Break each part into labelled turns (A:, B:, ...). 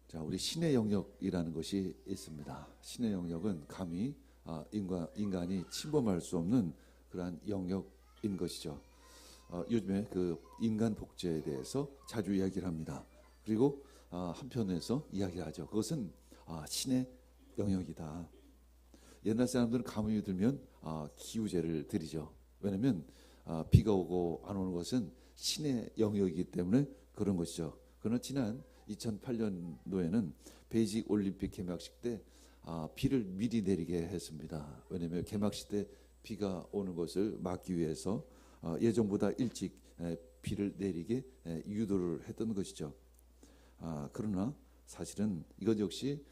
A: 자, 우리 신의 영역이라는 것이 있습니다. 신의 영역은 감히 인간이 침범할 수 없는 그러한 영역인 것이죠. 요즘에 그 인간 복제에 대해서 자주 이야기를 합니다. 그리고 한편에서 이야기를 하죠. 그것은 신의 영역이다. 옛날 사람들은 가뭄이 들면 기우제를 드리죠. 왜냐하면 비가 오고 안 오는 것은 신의 영역이기 때문에 그런 것이죠. 그러나 지난 2008년도에는 베이직 올림픽 개막식 때 비를 미리 내리게 했습니다. 왜냐하면 개막식 때 비가 오는 것을 막기 위해서 예정보다 일찍 비를 내리게 유도를 했던 것이죠. 그러나 사실은 이것 역시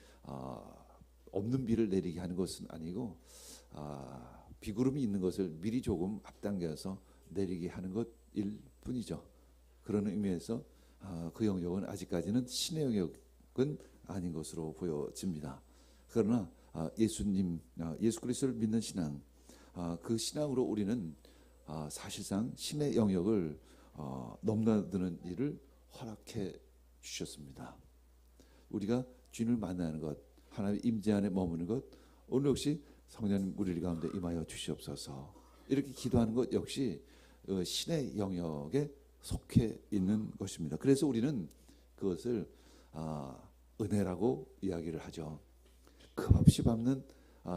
A: 없는 비를 내리게 하는 것은 아니고 비구름이 있는 것을 미리 조금 앞당겨서 내리게 하는 것일 뿐이죠. 그런 의미에서 그 영역은 아직까지는 신의 영역은 아닌 것으로 보여집니다. 그러나 예수 그리스도를 믿는 신앙, 그 신앙으로 우리는 사실상 신의 영역을 넘나드는 일을 허락해 주셨습니다. 우리가 주님을 만나는 것, 하나님의 임재 안에 머무는 것, 오늘 역시 성령님 우리 가운데 임하여 주시옵소서. 이렇게 기도하는 것 역시 신의 영역에 속해 있는 것입니다. 그래서 우리는 그것을 은혜라고 이야기를 하죠. 급없이 밟는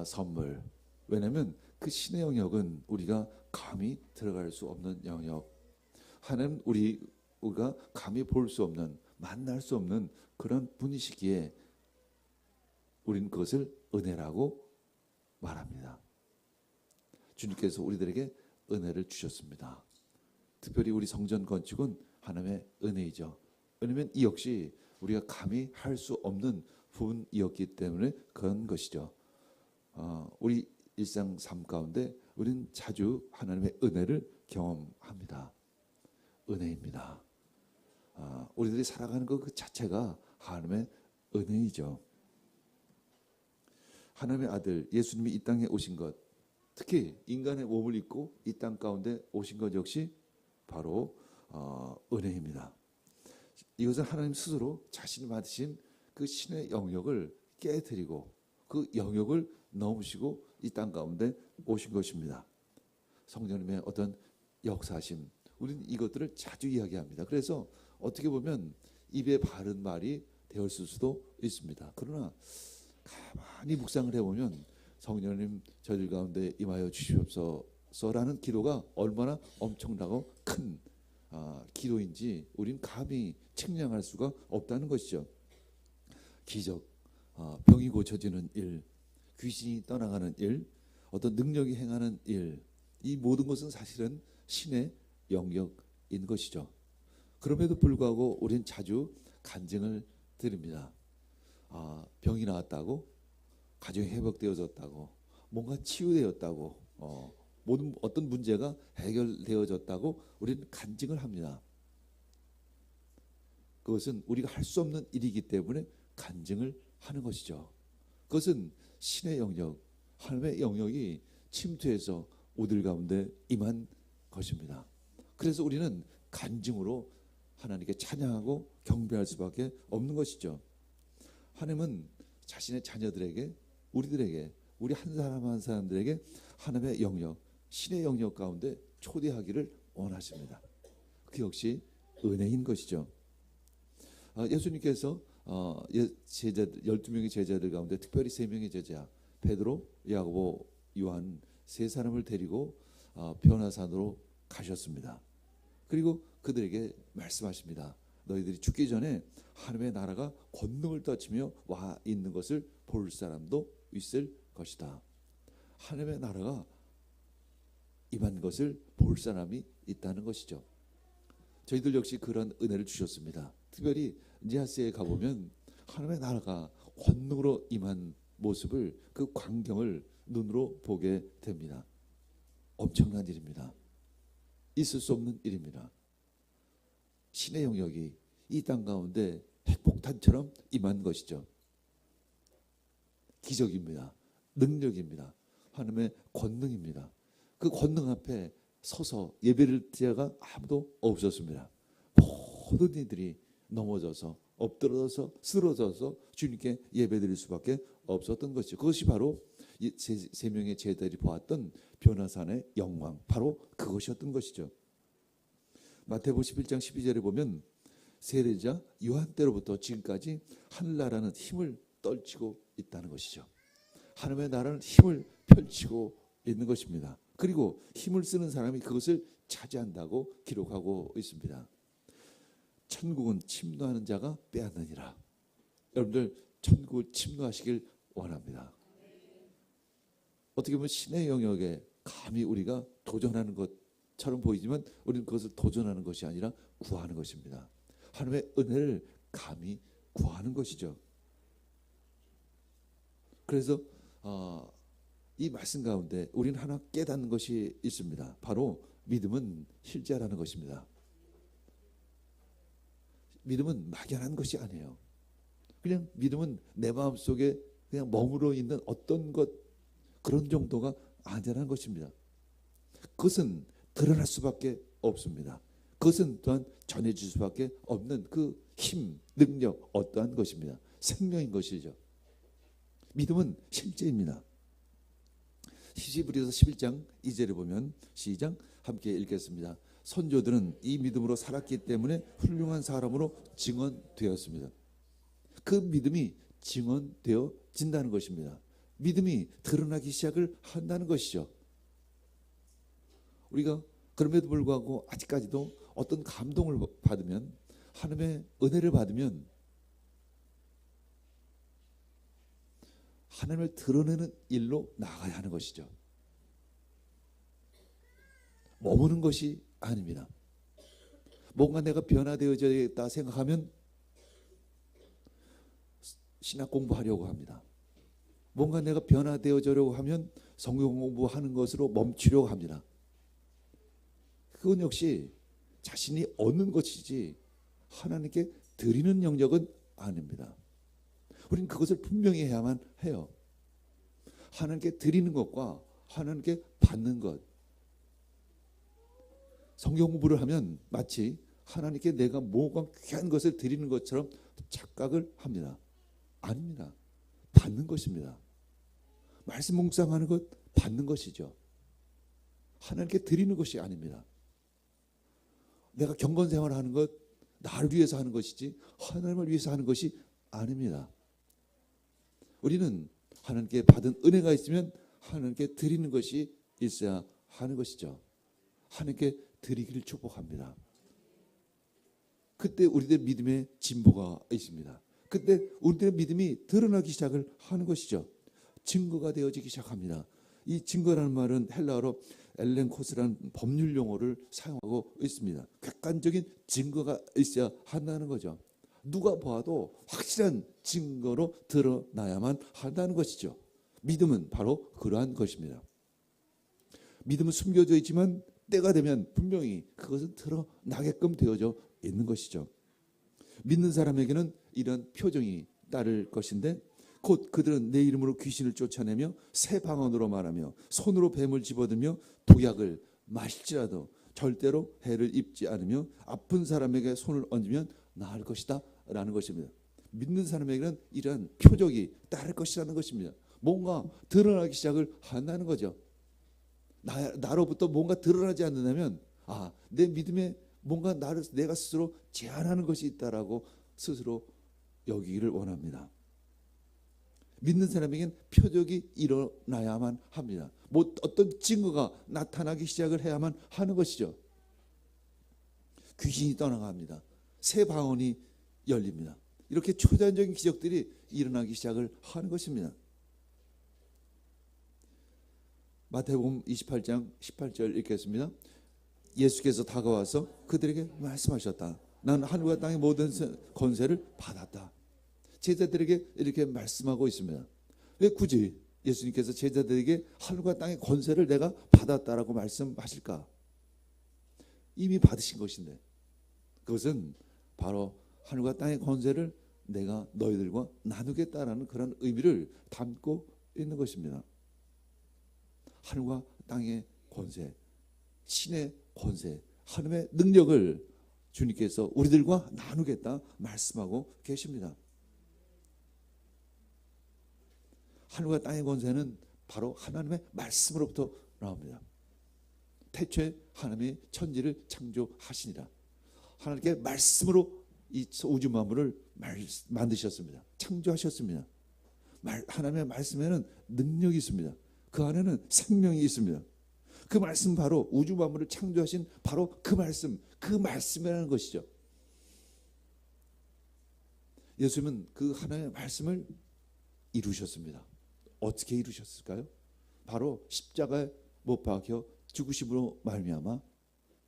A: 선물. 왜냐하면 그 신의 영역은 우리가 감히 들어갈 수 없는 영역. 하나님 우리가 감히 볼 수 없는, 만날 수 없는 그런 분이시기에 우리는 그것을 은혜라고 말합니다. 주님께서 우리들에게 은혜를 주셨습니다. 특별히 우리 성전 건축은 하나님의 은혜이죠. 왜냐하면 이 역시 우리가 감히 할 수 없는 부분이었기 때문에 그런 것이죠. 우리 일상 삶 가운데 우리는 자주 하나님의 은혜를 경험합니다. 은혜입니다. 우리들이 살아가는 것 그 자체가 하나님의 은혜이죠. 하나님의 아들 예수님이 이 땅에 오신 것, 특히 인간의 몸을 입고 이 땅 가운데 오신 것 역시 바로 은혜입니다. 이것은 하나님 스스로 자신이 받으신 그 신의 영역을 깨뜨리고 그 영역을 넘으시고 이 땅 가운데 오신 것입니다. 성령님의 어떤 역사심, 우리는 이것들을 자주 이야기합니다. 그래서 어떻게 보면 입에 바른 말이 되었을 수도 있습니다. 그러나 가만히 묵상을 해보면 성령님 저희들 가운데 임하여 주시옵소서라는 기도가 얼마나 엄청나고 큰 기도인지 우린 감히 측량할 수가 없다는 것이죠. 기적, 병이 고쳐지는 일, 귀신이 떠나가는 일, 어떤 능력이 행하는 일, 이 모든 것은 사실은 신의 영역인 것이죠. 그럼에도 불구하고 우리는 자주 간증을 드립니다. 병이 나았다고, 가정이 회복되어졌다고, 뭔가 치유되었다고, 모든 어떤 문제가 해결되어졌다고 우리는 간증을 합니다. 그것은 우리가 할 수 없는 일이기 때문에 간증을 하는 것이죠. 그것은 신의 영역, 하나님의 영역이 침투해서 우리들 가운데 임한 것입니다. 그래서 우리는 간증으로 하나님께 찬양하고 경배할 수밖에 없는 것이죠. 하나님은 자신의 자녀들에게, 우리들에게, 우리 한 사람 한 사람들에게 하나님의 영역, 신의 영역 가운데 초대하기를 원하십니다. 그 역시 은혜인 것이죠. 예수님께서 제자 12명의 제자들 가운데 특별히 3명의 제자 베드로, 야고보, 요한 세 사람을 데리고 변화산으로 가셨습니다. 그리고 그들에게 말씀하십니다. 너희들이 죽기 전에 하나님의 나라가 권능을 떨치며 와 있는 것을 볼 사람도 있을 것이다. 하나님의 나라가 임한 것을 볼 사람이 있다는 것이죠. 저희들 역시 그런 은혜를 주셨습니다. 특별히 니아스에 가보면 하나님의 나라가 권능으로 임한 모습을, 그 광경을 눈으로 보게 됩니다. 엄청난 일입니다. 있을 수 없는 일입니다. 신의 영역이 이 땅 가운데 핵폭탄처럼 임한 것이죠. 기적입니다. 능력입니다. 하나님의 권능입니다. 그 권능 앞에 서서 예배를 드릴 자가 아무도 없었습니다. 모든 이들이 넘어져서 엎드려서 쓰러져서 주님께 예배드릴 수밖에 없었던 것이죠. 그것이 바로 이 세 명의 제자들이 보았던 변화산의 영광, 바로 그것이었던 것이죠. 마태복음 11장 12절에 보면 세례자 요한 때로부터 지금까지 하늘나라는 힘을 떨치고 있다는 것이죠. 하나님의 나라는 힘을 펼치고 있는 것입니다. 그리고 힘을 쓰는 사람이 그것을 차지한다고 기록하고 있습니다. 천국은 침노하는 자가 빼앗느니라. 여러분들 천국을 침노하시길 원합니다. 어떻게 보면 신의 영역에 감히 우리가 도전하는 것처럼 보이지만 우리는 그것을 도전하는 것이 아니라 구하는 것입니다. 하나님의 은혜를 감히 구하는 것이죠. 그래서 이 말씀 가운데 우리는 하나 깨닫는 것이 있습니다. 바로 믿음은 실제라는 것입니다. 믿음은 막연한 것이 아니에요. 그냥 믿음은 내 마음속에 그냥 머물러 있는 어떤 것, 그런 정도가 아니라는 것입니다. 그것은 드러날 수밖에 없습니다. 그것은 또한 전해질 수밖에 없는 그 힘, 능력, 어떠한 것입니다. 생명인 것이죠. 믿음은 실제입니다. 히브리서 11장 2절에 보면 시작 함께 읽겠습니다. 선조들은 이 믿음으로 살았기 때문에 훌륭한 사람으로 증언되었습니다. 그 믿음이 증언되어진다는 것입니다. 믿음이 드러나기 시작을 한다는 것이죠. 우리가 그럼에도 불구하고 아직까지도 어떤 감동을 받으면, 하나님의 은혜를 받으면 하나님을 드러내는 일로 나가야 하는 것이죠. 머무는 것이 아닙니다. 뭔가 내가 변화되어져야겠다 생각하면 신학 공부하려고 합니다. 뭔가 내가 변화되어지려고 하면 성경 공부하는 것으로 멈추려고 합니다. 그건 역시 자신이 얻는 것이지 하나님께 드리는 영역은 아닙니다. 우리는 그것을 분명히 해야만 해요. 하나님께 드리는 것과 하나님께 받는 것. 성경 공부를 하면 마치 하나님께 내가 뭐가 귀한 것을 드리는 것처럼 착각을 합니다. 아닙니다. 받는 것입니다. 말씀 묵상하는 것 받는 것이죠. 하나님께 드리는 것이 아닙니다. 내가 경건생활을 하는 것 나를 위해서 하는 것이지 하나님을 위해서 하는 것이 아닙니다. 우리는 하나님께 받은 은혜가 있으면 하나님께 드리는 것이 있어야 하는 것이죠. 하나님께 드리기를 축복합니다. 그때 우리들의 믿음의 진보가 있습니다. 그때 우리들의 믿음이 드러나기 시작을 하는 것이죠. 증거가 되어지기 시작합니다. 이 증거라는 말은 헬라어로 엘렌코스라는 법률 용어를 사용하고 있습니다. 객관적인 증거가 있어야 한다는 거죠. 누가 보아도 확실한 증거로 드러나야만 한다는 것이죠. 믿음은 바로 그러한 것입니다. 믿음은 숨겨져 있지만 때가 되면 분명히 그것은 드러나게끔 되어져 있는 것이죠. 믿는 사람에게는 이런 표정이 따를 것인데 곧 그들은 내 이름으로 귀신을 쫓아내며 새 방언으로 말하며 손으로 뱀을 집어들며 독약을 마실지라도 절대로 해를 입지 않으며 아픈 사람에게 손을 얹으면 나을 것이다 라는 것입니다. 믿는 사람에게는 이러한 표적이 따를 것이라는 것입니다. 뭔가 드러나기 시작을 한다는 거죠. 나로부터 뭔가 드러나지 않는다면 내 믿음에 뭔가 내가 스스로 제한하는 것이 있다라고 스스로 여기기를 원합니다. 믿는 사람에겐 표적이 일어나야만 합니다. 어떤 증거가 나타나기 시작을 해야만 하는 것이죠. 귀신이 떠나갑니다. 새 방언이 열립니다. 이렇게 초자연적인 기적들이 일어나기 시작을 하는 것입니다. 마태복음 28장 18절 읽겠습니다. 예수께서 다가와서 그들에게 말씀하셨다. 난 하늘과 땅의 모든 권세를 받았다. 제자들에게 이렇게 말씀하고 있습니다. 왜 굳이 예수님께서 제자들에게 하늘과 땅의 권세를 내가 받았다라고 말씀하실까? 이미 받으신 것인데 그것은 바로 하늘과 땅의 권세를 내가 너희들과 나누겠다라는 그런 의미를 담고 있는 것입니다. 하늘과 땅의 권세, 신의 권세, 하나님의 능력을 주님께서 우리들과 나누겠다 말씀하고 계십니다. 하늘과 땅의 권세는 바로 하나님의 말씀으로부터 나옵니다. 태초에 하나님이 천지를 창조하시니라. 하나님께 말씀으로 이 우주 만물을 만드셨습니다. 창조하셨습니다. 하나님의 말씀에는 능력이 있습니다. 그 안에는 생명이 있습니다. 그 말씀, 바로 우주 만물을 창조하신 바로 그 말씀이라는 것이죠. 예수님은 그 하나님의 말씀을 이루셨습니다. 어떻게 이루셨을까요? 바로 십자가에 못 박혀 죽으심으로 말미암아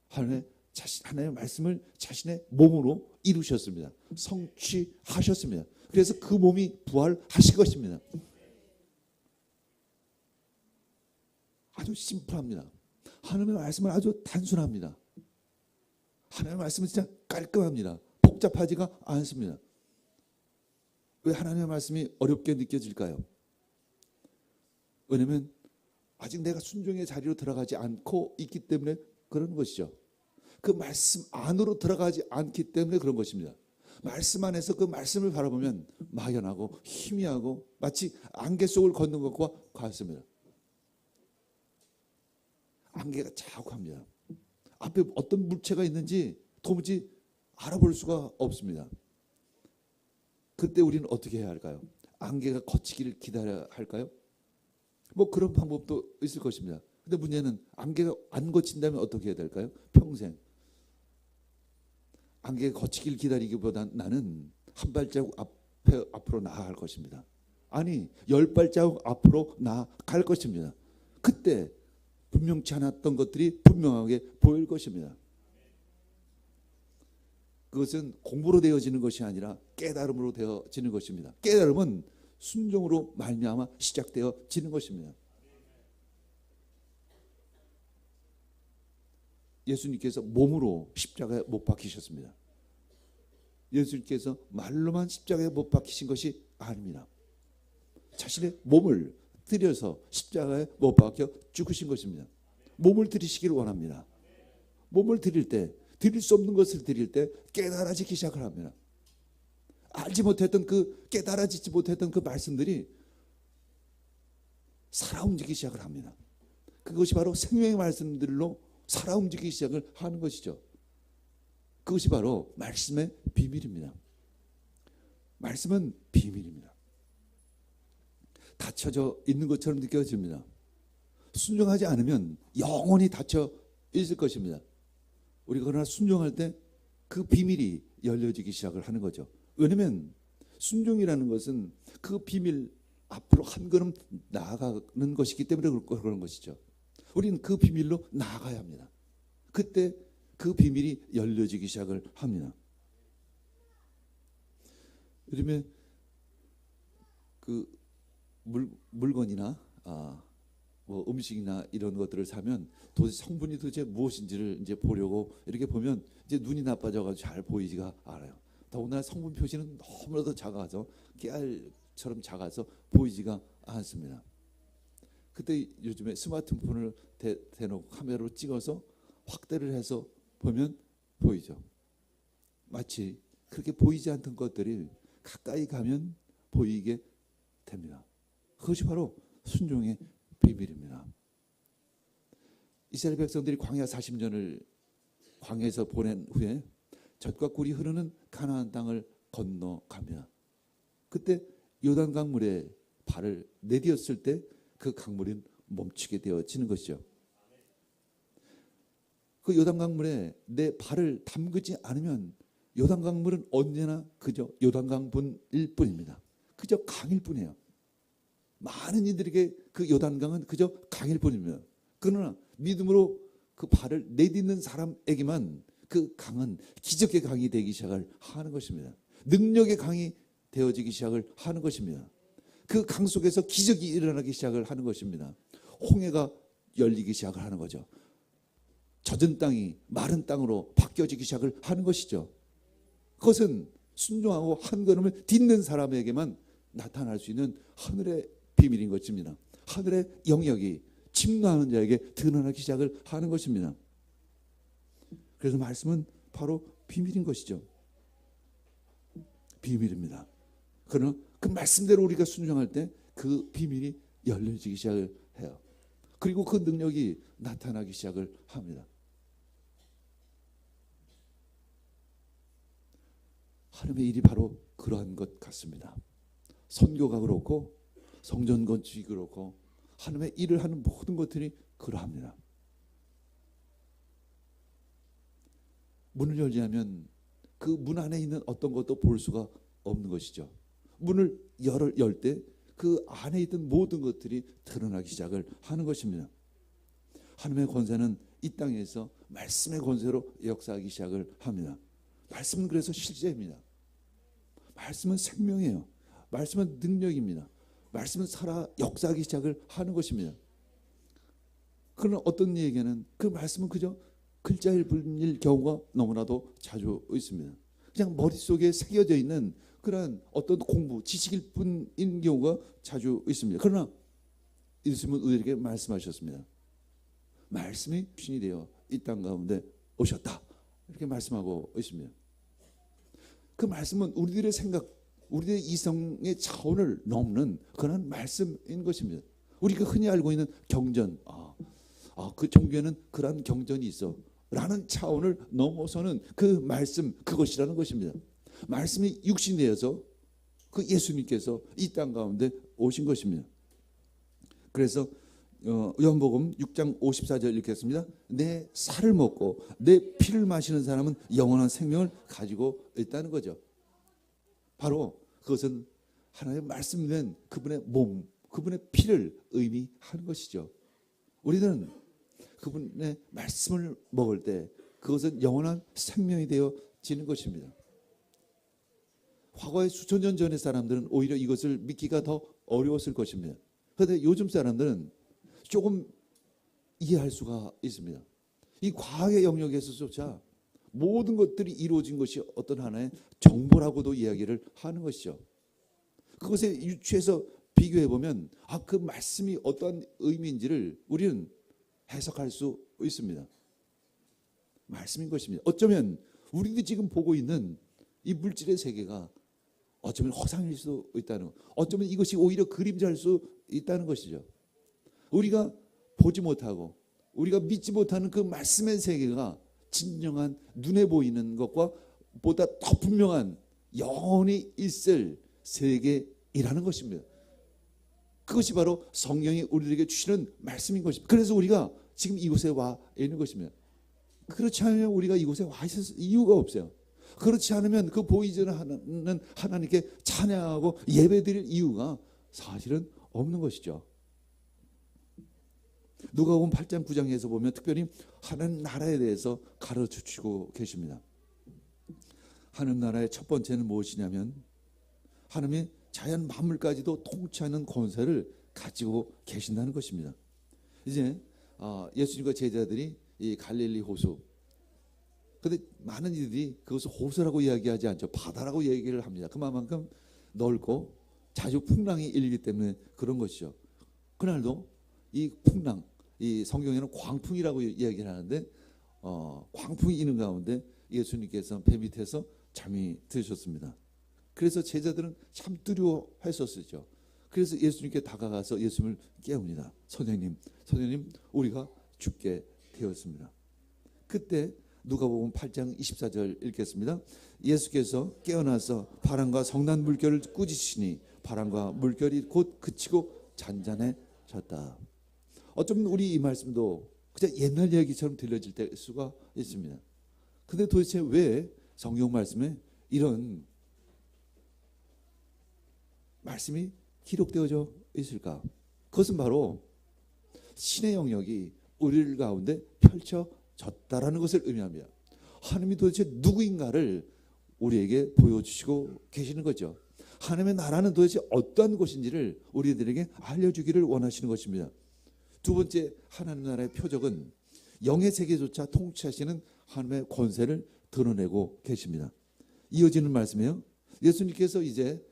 A: 하나님의 말씀을 자신의 몸으로 이루셨습니다. 성취하셨습니다. 그래서 그 몸이 부활하신 것입니다. 아주 심플합니다. 하나님의 말씀은 아주 단순합니다. 하나님의 말씀은 진짜 깔끔합니다. 복잡하지가 않습니다. 왜 하나님의 말씀이 어렵게 느껴질까요? 왜냐하면 아직 내가 순종의 자리로 들어가지 않고 있기 때문에 그런 것이죠. 그 말씀 안으로 들어가지 않기 때문에 그런 것입니다. 말씀 안에서 그 말씀을 바라보면 막연하고 희미하고 마치 안개 속을 걷는 것과 같습니다. 안개가 자욱합니다. 앞에 어떤 물체가 있는지 도무지 알아볼 수가 없습니다. 그때 우리는 어떻게 해야 할까요? 안개가 걷히기를 기다려야 할까요? 뭐 그런 방법도 있을 것입니다. 근데 문제는 안개가 안 걷힌다면 어떻게 해야 될까요? 평생 안개가 걷히기를 기다리기보다 나는 한 발자국 앞으로 나아갈 것입니다. 아니 10발자국 앞으로 나아갈 것입니다. 그때 분명치 않았던 것들이 분명하게 보일 것입니다. 그것은 공부로 되어지는 것이 아니라 깨달음으로 되어지는 것입니다. 깨달음은 순종으로 말미암아 시작되어지는 것입니다. 예수님께서 몸으로 십자가에 못 박히셨습니다. 예수님께서 말로만 십자가에 못 박히신 것이 아닙니다. 자신의 몸을 들여서 십자가에 못 박혀 죽으신 것입니다. 몸을 들이시기를 원합니다. 몸을 드릴 때, 드릴 수 없는 것을 드릴 때 깨달아지기 시작을 합니다. 알지 못했던 깨달아지지 못했던 그 말씀들이 살아 움직이기 시작을 합니다. 그것이 바로 생명의 말씀들로 살아 움직이기 시작을 하는 것이죠. 그것이 바로 말씀의 비밀입니다. 말씀은 비밀입니다. 닫혀져 있는 것처럼 느껴집니다. 순종하지 않으면 영원히 닫혀 있을 것입니다. 우리가 그러나 순종할 때 그 비밀이 열려지기 시작을 하는 거죠. 왜냐하면 순종이라는 것은 그 비밀 앞으로 한 걸음 나아가는 것이기 때문에 그런 것이죠. 우리는 그 비밀로 나아가야 합니다. 그때 그 비밀이 열려지기 시작을 합니다. 요즘에 그 물건이나 뭐 음식이나 이런 것들을 사면 도대체 성분이 도대체 무엇인지를 이제 보려고 이렇게 보면 이제 눈이 나빠져가지고 잘 보이지가 않아요. 더군다나 성분 표시는 너무나도 작아서 깨알처럼 작아서 보이지가 않습니다. 그때 요즘에 스마트폰을 대놓고 카메라로 찍어서 확대를 해서 보면 보이죠. 마치 그렇게 보이지 않던 것들이 가까이 가면 보이게 됩니다. 그것이 바로 순종의 비밀입니다. 이스라엘 백성들이 광야 40년을 광야에서 보낸 후에 젖과 꿀이 흐르는 가나안 땅을 건너갑니다. 그때 요단 강물에 발을 내디었을 때 그 강물은 멈추게 되어지는 것이죠. 그 요단 강물에 내 발을 담그지 않으면 요단 강물은 언제나 그저 요단 강분일 뿐입니다. 그저 강일 뿐이에요. 많은 이들에게 그 요단강은 그저 강일 뿐입니다. 그러나 믿음으로 그 발을 내딛는 사람에게만 그 강은 기적의 강이 되기 시작을 하는 것입니다. 능력의 강이 되어지기 시작을 하는 것입니다. 그 강 속에서 기적이 일어나기 시작을 하는 것입니다. 홍해가 열리기 시작을 하는 거죠. 젖은 땅이 마른 땅으로 바뀌어지기 시작을 하는 것이죠. 그것은 순종하고 한 걸음을 딛는 사람에게만 나타날 수 있는 하늘의 비밀인 것입니다. 하늘의 영역이 침노하는 자에게 드러나기 시작을 하는 것입니다. 그래서 말씀은 바로 비밀인 것이죠. 비밀입니다. 그러나 그 말씀대로 우리가 순종할 때 그 비밀이 열려지기 시작을 해요. 그리고 그 능력이 나타나기 시작을 합니다. 하나님의 일이 바로 그러한 것 같습니다. 선교가 그렇고 성전 건축이 그렇고 하나님의 일을 하는 모든 것들이 그러합니다. 문을 열지 않으면 그 문 안에 있는 어떤 것도 볼 수가 없는 것이죠. 문을 열 때 그 안에 있던 모든 것들이 드러나기 시작을 하는 것입니다. 하나님의 권세는 이 땅에서 말씀의 권세로 역사하기 시작을 합니다. 말씀은 그래서 실제입니다. 말씀은 생명이에요. 말씀은 능력입니다. 말씀은 살아 역사하기 시작을 하는 것입니다. 그러나 어떤 얘기는 그 말씀은 그저 글자일 뿐일 경우가 너무나도 자주 있습니다. 그냥 머릿속에 새겨져 있는 그런 어떤 공부, 지식일 뿐인 경우가 자주 있습니다. 그러나 예수님은 우리에게 말씀하셨습니다. 말씀이 신이 되어 이 땅 가운데 오셨다. 이렇게 말씀하고 있습니다. 그 말씀은 우리들의 생각, 우리들의 이성의 차원을 넘는 그런 말씀인 것입니다. 우리가 흔히 알고 있는 경전, 그 종교에는 그러한 경전이 있어 라는 차원을 넘어서는 그 말씀, 그것이라는 것입니다. 말씀이 육신되어서 그 예수님께서 이 땅 가운데 오신 것입니다. 그래서 요한복음 6장 54절 읽겠습니다. 내 살을 먹고 내 피를 마시는 사람은 영원한 생명을 가지고 있다는 거죠. 바로 그것은 하나님의 말씀된 그분의 몸, 그분의 피를 의미하는 것이죠. 우리는 그분의 말씀을 먹을 때 그것은 영원한 생명이 되어지는 것입니다. 과거의 수천 년 전의 사람들은 오히려 이것을 믿기가 더 어려웠을 것입니다. 그런데 요즘 사람들은 조금 이해할 수가 있습니다. 이 과학의 영역에서조차 모든 것들이 이루어진 것이 어떤 하나의 정보라고도 이야기를 하는 것이죠. 그것에 유추해서 비교해보면 그 말씀이 어떠한 의미인지를 우리는 해석할 수 있습니다. 말씀인 것입니다. 어쩌면 우리들이 지금 보고 있는 이 물질의 세계가 어쩌면 허상일 수 있다는 것, 어쩌면 이것이 오히려 그림자일 수 있다는 것이죠. 우리가 보지 못하고 우리가 믿지 못하는 그 말씀의 세계가 진정한 눈에 보이는 것과 보다 더 분명한 영원히 있을 세계이라는 것입니다. 그것이 바로 성경이 우리에게 주시는 말씀인 것입니다. 그래서 우리가 지금 이곳에 와 있는 것입니다. 그렇지 않으면 우리가 이곳에 와 있을 이유가 없어요. 그렇지 않으면 그 보이지 않는 하나님께 찬양하고 예배드릴 이유가 사실은 없는 것이죠. 누가복음 8장 9장에서 보면 특별히 하나님 나라에 대해서 가르쳐주고 계십니다. 하나님 나라의 첫 번째는 무엇이냐면 하나님이 자연 만물까지도 통치하는 권세를 가지고 계신다는 것입니다. 이제 예수님과 제자들이 이 갈릴리 호수, 그런데 많은 이들이 그것을 호수라고 이야기하지 않죠. 바다라고 얘기를 합니다. 그만큼 넓고 자주 풍랑이 일기 때문에 그런 것이죠. 그날도 이 풍랑, 이 성경에는 광풍이라고 이야기를 하는데 광풍이 있는 가운데 예수님께서 배 밑에서 잠이 드셨습니다. 그래서 제자들은 참 두려워했었죠. 그래서 예수님께 다가가서 예수님을 깨웁니다. 선생님, 우리가 죽게 되었습니다. 그때 누가복음 8장 24절 읽겠습니다. 예수께서 깨어나서 바람과 성난 물결을 꾸짖으시니 바람과 물결이 곧 그치고 잔잔해졌다. 어쩌면 우리 이 말씀도 그냥 옛날 얘기처럼 들려질 때 수가 있습니다. 근데 도대체 왜 성경 말씀에 이런 말씀이 기록되어져 있을까? 그것은 바로 신의 영역이 우리 가운데 펼쳐졌다라는 것을 의미합니다. 하나님이 도대체 누구인가를 우리에게 보여주시고 계시는 거죠. 하나님의 나라는 도대체 어떠한 곳인지를 우리들에게 알려주기를 원하시는 것입니다. 두 번째 하나님 나라의 표적은 영의 세계조차 통치하시는 하나님의 권세를 드러내고 계십니다. 이어지는 말씀이에요. 예수님께서 이제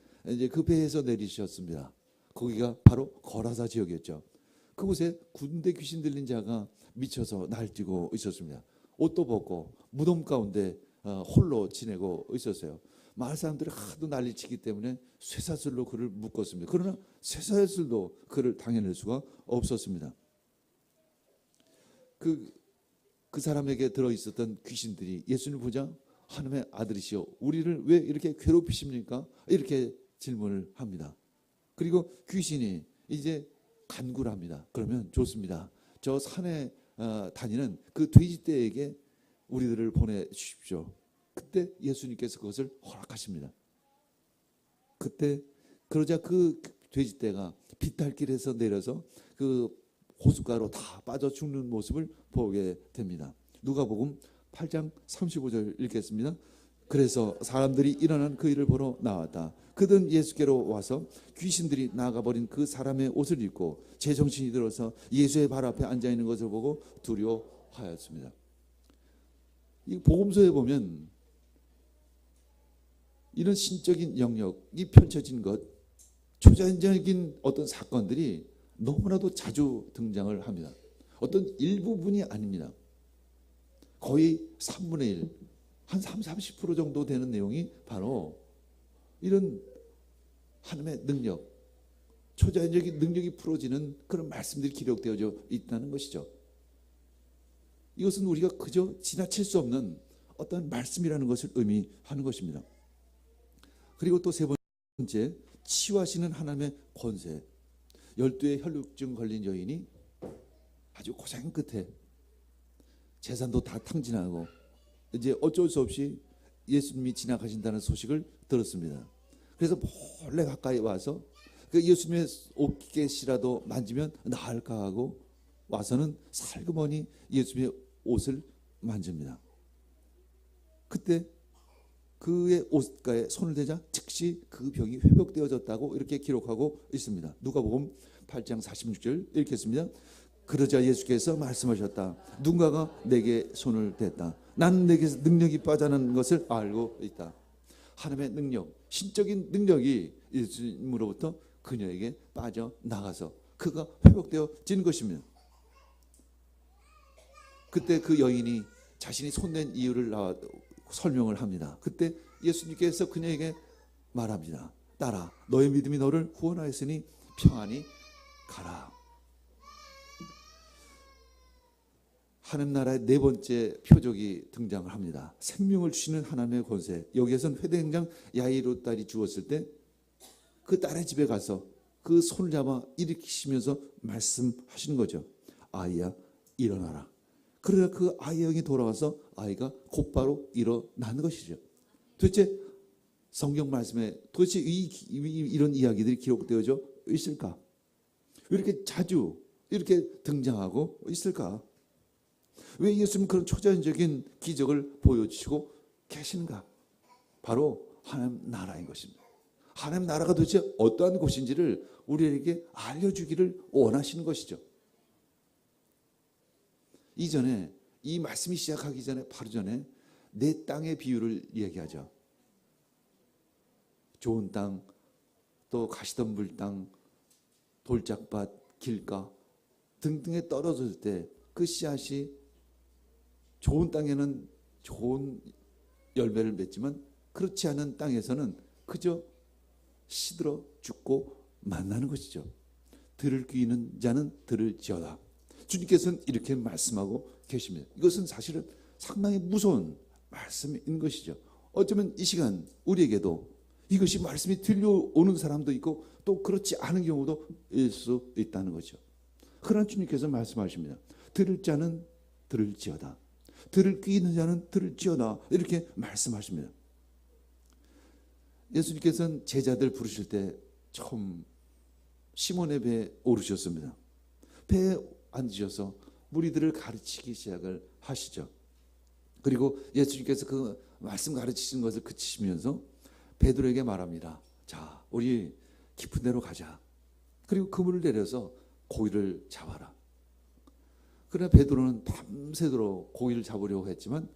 A: 그 배에서 내리셨습니다. 거기가 바로 거라사 지역이었죠. 그곳에 군대 귀신 들린 자가 미쳐서 날뛰고 있었습니다. 옷도 벗고 무덤 가운데 홀로 지내고 있었어요. 마을 사람들이 하도 난리치기 때문에 쇠사슬로 그를 묶었습니다. 그러나 쇠사슬도 그를 당해낼 수가 없었습니다. 그 사람에게 들어있었던 귀신들이 예수님을 보자 하나님의 아들이시여 우리를 왜 이렇게 괴롭히십니까? 이렇게 질문을 합니다. 그리고 귀신이 이제 간구를 합니다. 그러면 좋습니다. 저 산에 다니는 그 돼지떼에게 우리들을 보내주십시오. 그때 예수님께서 그것을 허락하십니다. 그때 그러자 그 돼지떼가 비탈길에서 내려서 그 호숫가로 다 빠져 죽는 모습을 보게 됩니다. 누가복음 8장 35절 읽겠습니다. 그래서 사람들이 일어난 그 일을 보러 나왔다. 그들은 예수께로 와서 귀신들이 나가버린 그 사람의 옷을 입고 제정신이 들어서 예수의 발 앞에 앉아있는 것을 보고 두려워하였습니다. 이 복음서에 보면 이런 신적인 영역이 펼쳐진 것, 초자연적인 어떤 사건들이 너무나도 자주 등장을 합니다. 어떤 일부분이 아닙니다. 거의 3분의 1, 한 30% 정도 되는 내용이 바로 이런 하나님의 능력, 초자연적인 능력이 풀어지는 그런 말씀들이 기록되어져 있다는 것이죠. 이것은 우리가 그저 지나칠 수 없는 어떤 말씀이라는 것을 의미하는 것입니다. 그리고 또 세 번째, 치유하시는 하나님의 권세. 12의 혈루증 걸린 여인이 아주 고생 끝에 재산도 다 탕진하고 이제 어쩔 수 없이 예수님이 지나가신다는 소식을 들었습니다. 그래서 몰래 가까이 와서 그 예수님의 옷깃이라도 만지면 나을까 하고 와서는 살그머니 예수님의 옷을 만집니다. 그때 그의 옷가에 손을 대자 즉시 그 병이 회복되어졌다고 이렇게 기록하고 있습니다. 누가복음 8장 46절 읽겠습니다. 그러자 예수께서 말씀하셨다. 누군가가 내게 손을 댔다. 나는 내게서 능력이 빠져나는 것을 알고 있다. 하나님의 능력, 신적인 능력이 예수님으로부터 그녀에게 빠져나가서 그가 회복되어진 것입니다. 그때 그 여인이 자신이 손댄 이유를 설명을 합니다. 그때 예수님께서 그녀에게 말합니다. 딸아, 너의 믿음이 너를 구원하였으니 평안히 가라. 하나님 나라의 네 번째 표적이 등장을 합니다. 생명을 주시는 하나님의 권세. 여기에서는 회대행장 야이로 딸이 죽었을 때 그 딸의 집에 가서 그 손을 잡아 일으키시면서 말씀하시는 거죠. 아이야, 일어나라. 그러나 그 아이 영이 돌아와서 아이가 곧바로 일어나는 것이죠. 도대체 성경 말씀에 도대체 이런 이야기들이 기록되어져 있을까? 왜 이렇게 자주 이렇게 등장하고 있을까? 왜 예수님 그런 초자연적인 기적을 보여주시고 계신가? 바로 하나님 나라인 것입니다. 하나님 나라가 도대체 어떠한 곳인지를 우리에게 알려주기를 원하시는 것이죠. 이전에 이 말씀이 시작하기 전에 바로 전에 내 땅의 비유를 얘기하죠. 좋은 땅, 또 가시덤불 땅, 돌짝밭, 길가 등등에 떨어졌을 때 그 씨앗이 좋은 땅에는 좋은 열매를 맺지만 그렇지 않은 땅에서는 그저 시들어 죽고 만나는 것이죠. 들을 귀 있는 자는 들을지어다. 주님께서는 이렇게 말씀하고 계십니다. 이것은 사실은 상당히 무서운 말씀인 것이죠. 어쩌면 이 시간 우리에게도 이것이 말씀이 들려오는 사람도 있고 또 그렇지 않은 경우도 있을 수 있다는 거죠. 그러나 주님께서 말씀하십니다. 들을 자는 들을지어다. 들을 귀 있는 자는 들을지어다. 이렇게 말씀하십니다. 예수님께서는 제자들 부르실 때 처음 시몬의 배에 오르셨습니다. 배에 앉으셔서 무리들을 가르치기 시작을 하시죠. 그리고 예수님께서 그 말씀 가르치신 것을 그치시면서 베드로에게 말합니다. 자, 우리 깊은 데로 가자. 그리고 그물을 내려서 고기를 잡아라. 그러나 베드로는 밤새도록 고기를 잡으려고 했지만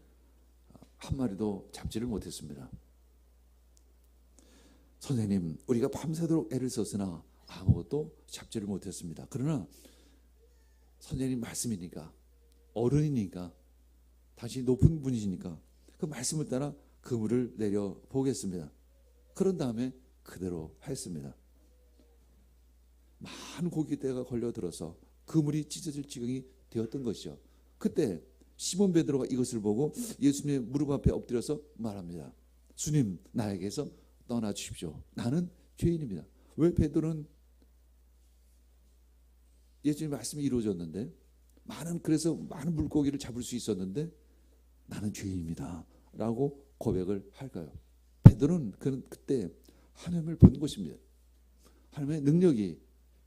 A: 한 마리도 잡지를 못했습니다. 선생님, 우리가 밤새도록 애를 썼으나 아무것도 잡지를 못했습니다. 그러나 선생님 말씀이니까, 어른이니까, 다시 높은 분이시니까 그 말씀을 따라 그물을 내려 보겠습니다. 그런 다음에 그대로 했습니다. 많은 고깃대가 걸려들어서 그물이 찢어질 지경이 되었던 것이죠. 그때 시몬 베드로가 이것을 보고 예수님의 무릎 앞에 엎드려서 말합니다. 주님, 나에게서 떠나 주십시오. 나는 죄인입니다. 왜 베드로는 예수님 말씀이 이루어졌는데 그래서 많은 물고기를 잡을 수 있었는데 나는 죄인입니다 라고 고백을 할까요? 베드로는 그때 하나님을 본 것입니다. 하나님의 능력이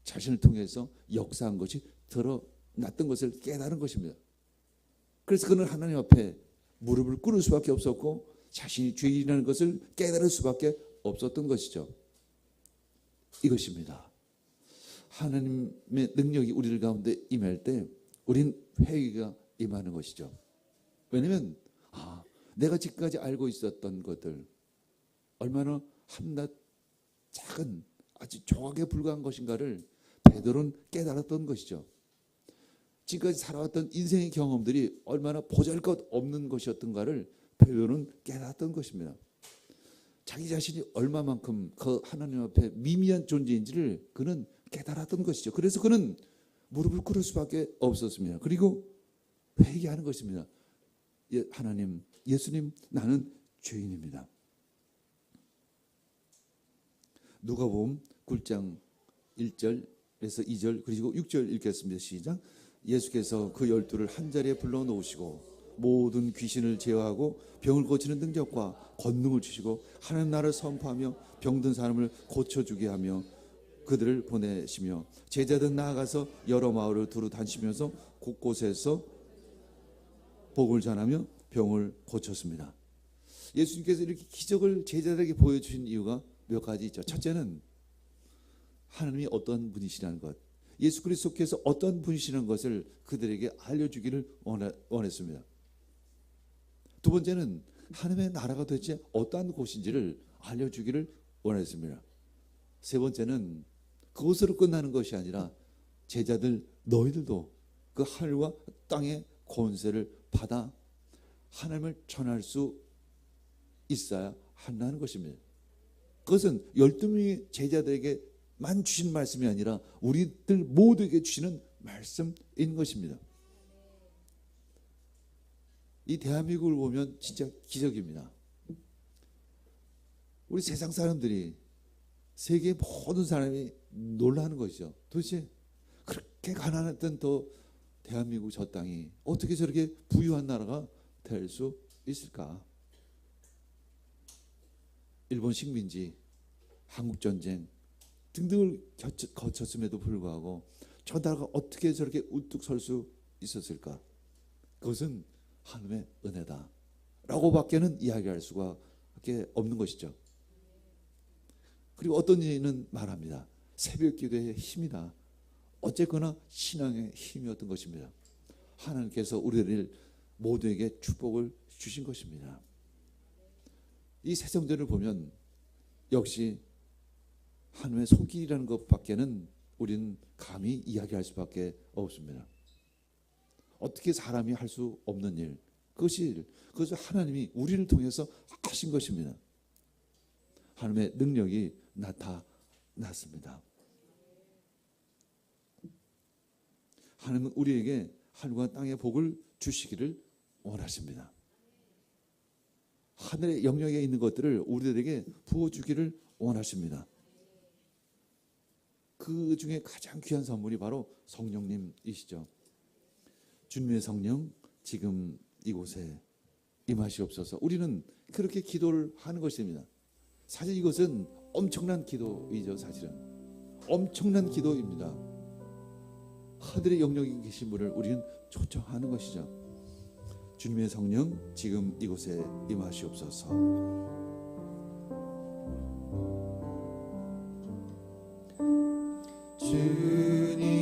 A: 자신을 통해서 역사한 것이 드러났던 것을 깨달은 것입니다. 그래서 그는 하나님 앞에 무릎을 꿇을 수밖에 없었고 자신이 죄인이라는 것을 깨달을 수밖에 없었던 것이죠. 이것입니다. 하나님의 능력이 우리들 가운데 임할 때 우린 회개가 임하는 것이죠. 왜냐하면 내가 지금까지 알고 있었던 것들 얼마나 한낱 작은 아주 조각에 불과한 것인가를 베드로는 깨달았던 것이죠. 지금까지 살아왔던 인생의 경험들이 얼마나 보잘것없는 것이었던가를 베드로는 깨달았던 것입니다. 자기 자신이 얼마만큼 그 하나님 앞에 미미한 존재인지를 그는 깨달았던 것이죠. 그래서 그는 무릎을 꿇을 수밖에 없었습니다. 그리고 회개하는 것입니다. 하나님, 예수님, 나는 죄인입니다. 누가복음 9장 1절에서 2절 그리고 6절 읽겠습니다. 시작. 예수께서 그 12를 한자리에 불러놓으시고 모든 귀신을 제어하고 병을 고치는 능력과 권능을 주시고 하나님 나라를 선포하며 병든 사람을 고쳐주게 하며 그들을 보내시며 제자들 나아가서 여러 마을을 두루 다니시면서 곳곳에서 복을 전하며 병을 고쳤습니다. 예수님께서 이렇게 기적을 제자들에게 보여주신 이유가 몇 가지 있죠. 첫째는 하나님이 어떤 분이시라는 것, 예수 그리스도께서 어떤 분이시라는 것을 그들에게 알려주기를 원했습니다. 두 번째는 하나님의 나라가 도대체 어떠한 곳인지를 알려주기를 원했습니다. 세 번째는 그것으로 끝나는 것이 아니라 제자들 너희들도 그 하늘과 땅의 권세를 받아 하나님을 전할 수 있어야 한다는 것입니다. 그것은 12명의 제자들에게만 주신 말씀이 아니라 우리들 모두에게 주시는 말씀인 것입니다. 이 대한민국을 보면 진짜 기적입니다. 우리 세상 사람들이 세계의 모든 사람이 놀라는 것이죠. 도대체 그렇게 가난했던 또 대한민국 저 땅이 어떻게 저렇게 부유한 나라가 될 수 있을까? 일본 식민지, 한국전쟁 등등을 거쳤음에도 불구하고 저 나라가 어떻게 저렇게 우뚝 설 수 있었을까? 그것은 하나님의 은혜다 라고밖에는 이야기할 수가 없는 것이죠. 그리고 어떤 이는 말합니다. 새벽 기도의 힘이다. 어쨌거나 신앙의 힘이었던 것입니다. 하나님께서 우리들 모두에게 축복을 주신 것입니다. 이 세성전을 보면 역시 하나님의 손길이라는 것밖에는 우리는 감히 이야기할 수밖에 없습니다. 어떻게 사람이 할 수 없는 일, 그것을 하나님이 우리를 통해서 하신 것입니다. 하나님의 능력이 나타났습니다. 하나님은 우리에게 하늘과 땅의 복을 주시기를 원하십니다. 하늘의 영역에 있는 것들을 우리들에게 부어주기를 원하십니다. 그 중에 가장 귀한 선물이 바로 성령님이시죠. 주님의 성령 지금 이곳에 임하시옵소서. 우리는 그렇게 기도를 하는 것입니다. 사실 이것은 엄청난 기도이죠. 사실은 엄청난 기도입니다. 하늘의 영역에 계신 분을 우리는 초청하는 것이죠. 주님의 성령 지금 이곳에 임하시옵소서. 주님의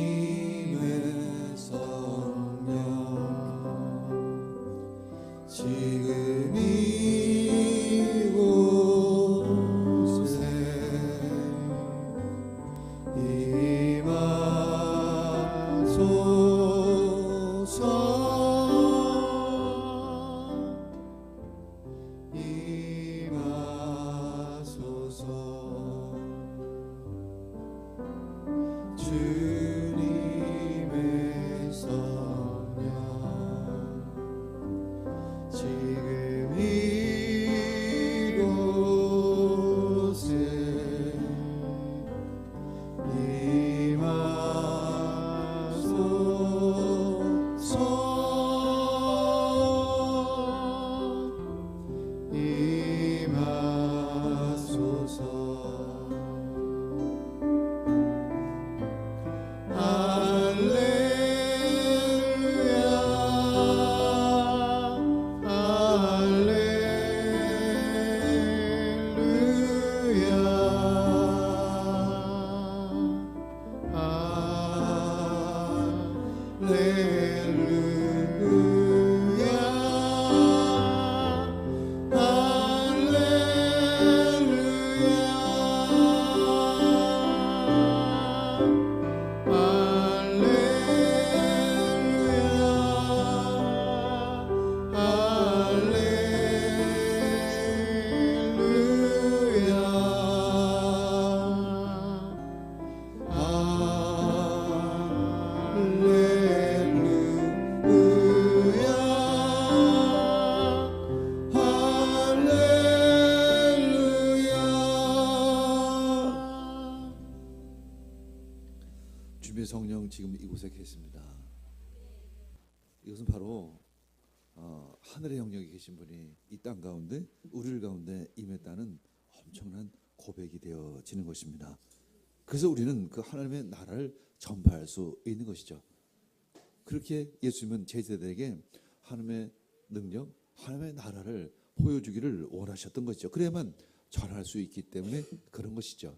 A: 성령 지금 이곳에 임하소서. 계십니다. 이것은 바로 하늘의 영역에 계신 분이 이 땅 가운데 우리를 가운데 임했다는 엄청난 고백이 되어지는 것입니다. 그래서 우리는 그 하나님의 나라를 전파할 수 있는 것이죠. 그렇게 예수님은 제자들에게 하나님의 능력, 하나님의 나라를 보여주기를 원하셨던 것이죠. 그래야만 전할 수 있기 때문에 그런 것이죠.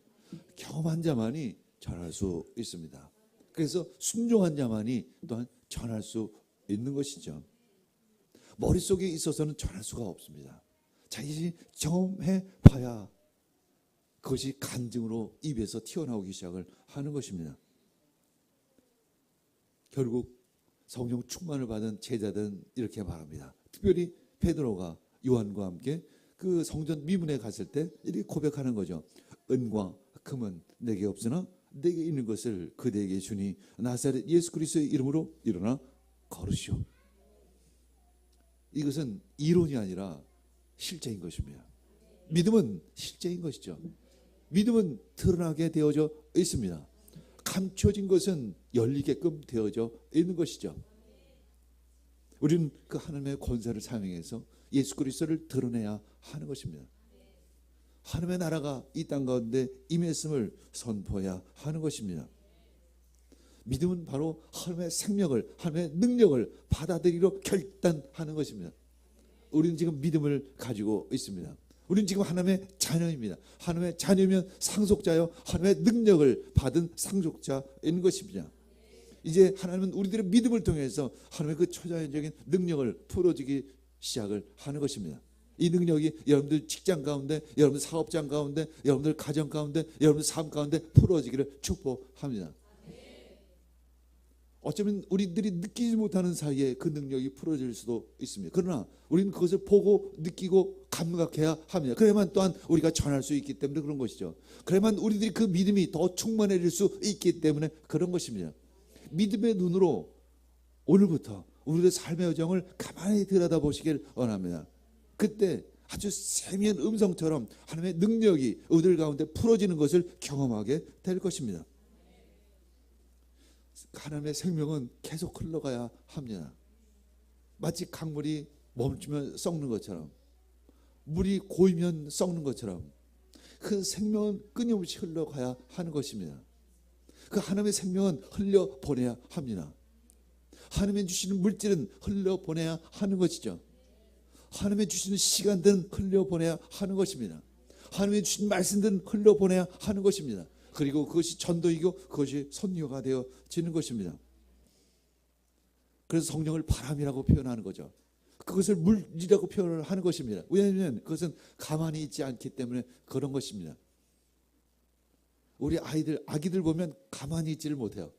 A: 경험한 자만이 전할 수 있습니다. 그래서 순종한 자만이 또한 전할 수 있는 것이죠. 머릿속에 있어서는 전할 수가 없습니다. 자신이 경험해 봐야 그것이 간증으로 입에서 튀어나오기 시작을 하는 것입니다. 결국 성령 충만을 받은 제자들은 이렇게 말합니다. 특별히 베드로가 요한과 함께 그 성전 미문에 갔을 때 이렇게 고백하는 거죠. 은과 금은 내게 없으나 내게 있는 것을 그대에게 주니 나사렛 예수 그리스도의 이름으로 일어나 걸으시오. 이것은 이론이 아니라 실제인 것입니다. 믿음은 실제인 것이죠. 믿음은 드러나게 되어져 있습니다. 감춰진 것은 열리게끔 되어져 있는 것이죠. 우리는 그 하나님의 권세를 사용해서 예수 그리스도를 드러내야 하는 것입니다. 하나님의 나라가 이 땅 가운데 임했음을 선포해야 하는 것입니다. 믿음은 바로 하나님의 생명을, 하나님의 능력을 받아들이려 결단하는 것입니다. 우리는 지금 믿음을 가지고 있습니다. 우리는 지금 하나님의 자녀입니다. 하나님의 자녀면 상속자요, 하나님의 능력을 받은 상속자인 것입니다. 이제 하나님은 우리들의 믿음을 통해서 하나님의 그 초자연적인 능력을 풀어주기 시작을 하는 것입니다. 이 능력이 여러분들 직장 가운데, 여러분들 사업장 가운데, 여러분들 가정 가운데, 여러분들 삶 가운데 풀어지기를 축복합니다. 어쩌면 우리들이 느끼지 못하는 사이에 그 능력이 풀어질 수도 있습니다. 그러나 우리는 그것을 보고 느끼고 감각해야 합니다. 그래야만 또한 우리가 전할 수 있기 때문에 그런 것이죠. 그래야만 우리들이 그 믿음이 더 충만해질 수 있기 때문에 그런 것입니다. 믿음의 눈으로 오늘부터 우리의 삶의 여정을 가만히 들여다보시길 원합니다. 그때 아주 세미한 음성처럼 하나님의 능력이 우리들 가운데 풀어지는 것을 경험하게 될 것입니다. 하나님의 생명은 계속 흘러가야 합니다. 마치 강물이 멈추면 썩는 것처럼, 물이 고이면 썩는 것처럼 그 생명은 끊임없이 흘러가야 하는 것입니다. 그 하나님의 생명은 흘려보내야 합니다. 하나님이 주시는 물질은 흘려보내야 하는 것이죠. 하나님이 주시는 시간들은 흘려보내야 하는 것입니다. 하나님이 주신 말씀들은 흘려보내야 하는 것입니다. 그리고 그것이 전도이고 그것이 선교가 되어지는 것입니다. 그래서 성령을 바람이라고 표현하는 거죠. 그것을 물이라고 표현을 하는 것입니다. 왜냐하면 그것은 가만히 있지 않기 때문에 그런 것입니다. 우리 아기들 보면 가만히 있지를 못해요.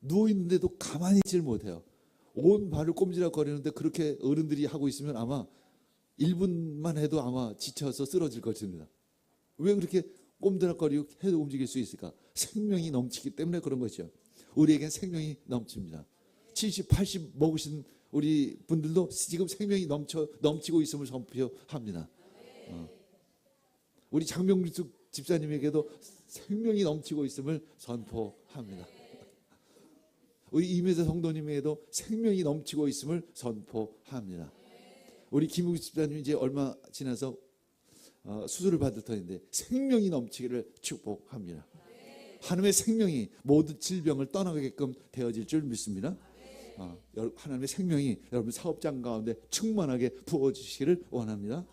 A: 누워있는데도 가만히 있지를 못해요. 온 발을 꼼지락거리는데 그렇게 어른들이 하고 있으면 아마 1분만 해도 아마 지쳐서 쓰러질 것입니다. 왜 그렇게 꼼지락거리고 해도 움직일 수 있을까? 생명이 넘치기 때문에 그런 것이죠. 우리에겐 생명이 넘칩니다. 70, 80 먹으신 우리 분들도 지금 생명이 넘치고 있음을 선포합니다. 우리 장명숙 집사님에게도 생명이 넘치고 있음을 선포합니다. 우리 이매자 성도님에게도 생명이 넘치고 있음을 선포합니다. 우리 김우기 집사님 이제 얼마 지나서 수술을 받을 터인데 생명이 넘치기를 축복합니다. 하나님의 생명이 모든 질병을 떠나게끔 되어질 줄 믿습니다. 하나님의 생명이 여러분 사업장 가운데 충만하게 부어주시기를 원합니다.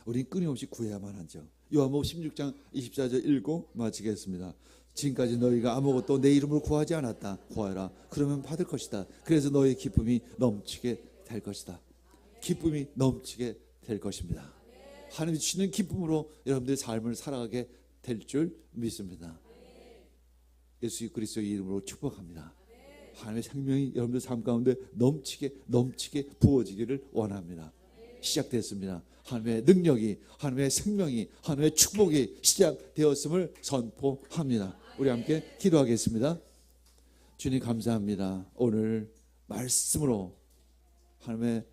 A: 우리는 끊임없이 구해야만 하죠. 요한복음 16장 24절 읽고 마치겠습니다. 지금까지 너희가 아무것도 내 이름으로 구하지 않았다. 구하라. 그러면 받을 것이다. 그래서 너희의 기쁨이 넘치게 될 것이다. 기쁨이 넘치게 될 것입니다. 하나님이 주시는 기쁨으로 여러분들의 삶을 살아가게 될 줄 믿습니다. 예수 그리스도의 이름으로 축복합니다. 하나님의 생명이 여러분들 삶 가운데 넘치게 부어지기를 원합니다. 시작됐습니다. 하나님의 능력이, 하나님의 생명이, 하나님의 축복이 시작되었음을 선포합니다. 우리 함께 기도하겠습니다. 주님 감사합니다. 오늘 말씀으로 하나님의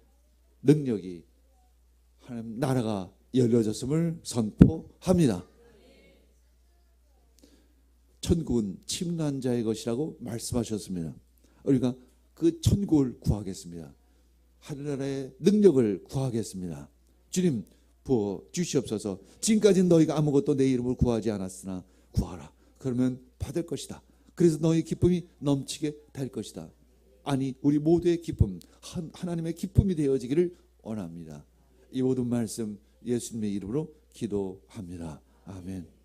A: 능력이, 하나님 나라가 열려졌음을 선포합니다. 천국은 침노한 자의 것이라고 말씀하셨습니다. 우리가 그 천국을 구하겠습니다. 하늘나라의 능력을 구하겠습니다. 주님 부어 주시옵소서. 지금까지는 너희가 아무것도 내 이름을 구하지 않았으나 구하라. 그러면 받을 것이다. 그래서 너희 기쁨이 넘치게 될 것이다. 아니 우리 모두의 기쁨, 하나님의 기쁨이 되어지기를 원합니다. 이 모든 말씀 예수님의 이름으로 기도합니다. 아멘.